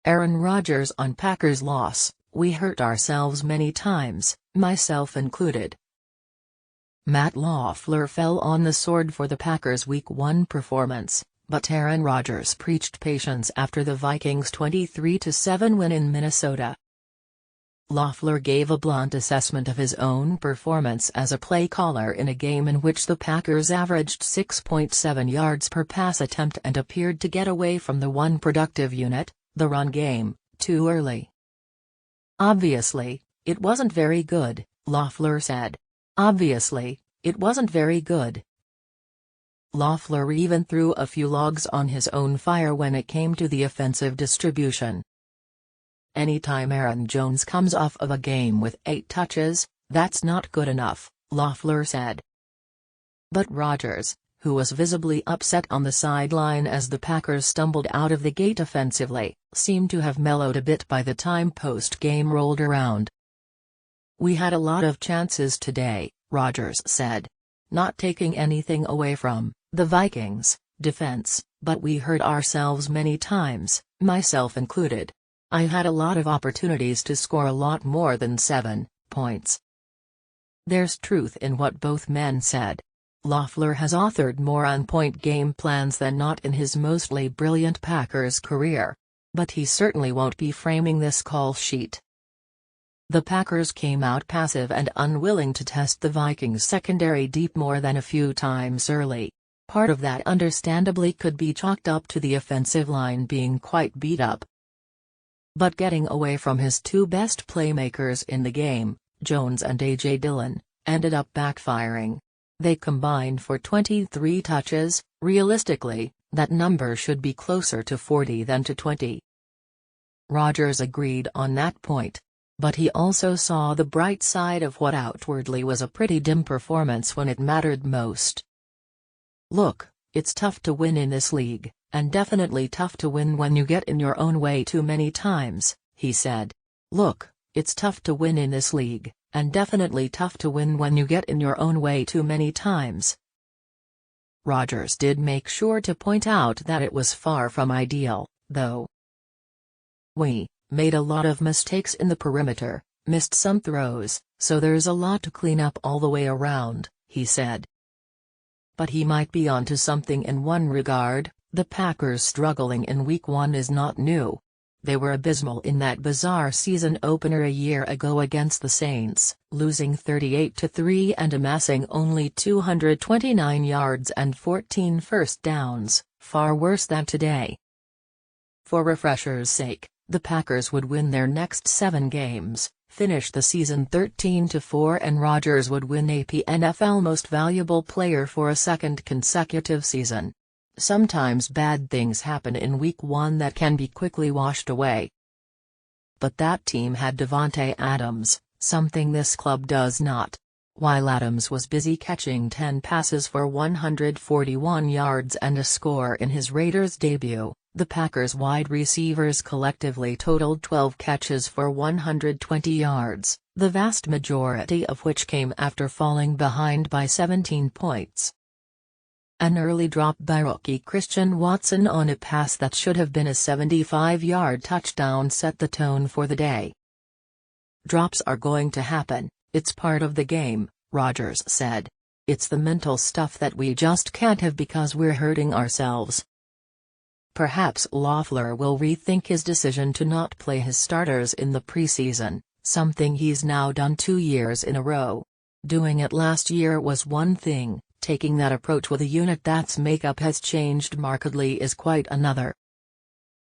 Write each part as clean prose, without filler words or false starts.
Aaron Rodgers on Packers loss, "We hurt ourselves many times, myself included." Matt LaFleur fell on the sword for the Packers' Week 1 performance, but Aaron Rodgers preached patience after the Vikings' 23-7 win in Minnesota. LaFleur gave a blunt assessment of his own performance as a play caller in a game in which the Packers averaged 6.7 yards per pass attempt and appeared to get away from the one productive unit, the run game, too early. "Obviously, it wasn't very good," LaFleur said. "Obviously, it wasn't very good." LaFleur even threw a few logs on his own fire when it came to the offensive distribution. "Anytime Aaron Jones comes off of a game with 8 touches, that's not good enough," LaFleur said. But Rodgers, who was visibly upset on the sideline as the Packers stumbled out of the gate offensively, seemed to have mellowed a bit by the time post-game rolled around. "We had a lot of chances today," Rodgers said. "Not taking anything away from the Vikings' defense, but we hurt ourselves many times, myself included. I had a lot of opportunities to score a lot more than 7 points." There's truth in what both men said. LaFleur has authored more on-point game plans than not in his mostly brilliant Packers career. But he certainly won't be framing this call sheet. The Packers came out passive and unwilling to test the Vikings' secondary deep more than a few times early. Part of that understandably could be chalked up to the offensive line being quite beat up. But getting away from his two best playmakers in the game, Jones and A.J. Dillon, ended up backfiring. They combined for 23 touches. Realistically, that number should be closer to 40 than to 20. Rodgers agreed on that point. But he also saw the bright side of what outwardly was a pretty dim performance when it mattered most. "Look, it's tough to win in this league, and definitely tough to win when you get in your own way too many times," he said. "Look, it's tough to win in this league, and definitely tough to win when you get in your own way too many times." Rodgers did make sure to point out that it was far from ideal, though. "We made a lot of mistakes in the perimeter, missed some throws, so there's a lot to clean up all the way around," he said. But he might be onto something in one regard. The Packers struggling in Week 1 is not new. They were abysmal in that bizarre season opener a year ago against the Saints, losing 38-3 and amassing only 229 yards and 14 first downs, far worse than today. For refresher's sake, the Packers would win their next 7 games, finish the season 13-4, and Rodgers would win AP NFL Most Valuable Player for a second consecutive season. Sometimes bad things happen in Week 1 that can be quickly washed away. But that team had Davante Adams, something this club does not. While Adams was busy catching 10 passes for 141 yards and a score in his Raiders debut, the Packers wide receivers collectively totaled 12 catches for 120 yards, the vast majority of which came after falling behind by 17 points. An early drop by rookie Christian Watson on a pass that should have been a 75-yard touchdown set the tone for the day. "Drops are going to happen, it's part of the game," Rodgers said. "It's the mental stuff that we just can't have because we're hurting ourselves." Perhaps LaFleur will rethink his decision to not play his starters in the preseason, something he's now done 2 years in a row. Doing it last year was one thing. Taking that approach with a unit that's makeup has changed markedly is quite another.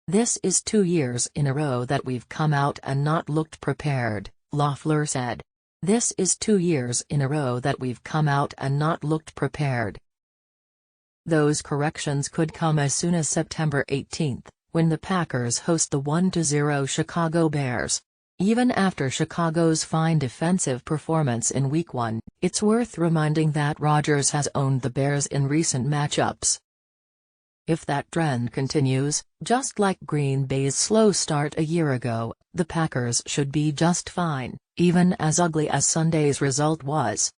"This is 2 years in a row that we've come out and not looked prepared," LaFleur said. "This is 2 years in a row that we've come out and not looked prepared." Those corrections could come as soon as September 18, when the Packers host the 1-0 Chicago Bears. Even after Chicago's fine defensive performance in Week 1, it's worth reminding that Rodgers has owned the Bears in recent matchups. If that trend continues, just like Green Bay's slow start a year ago, the Packers should be just fine, even as ugly as Sunday's result was.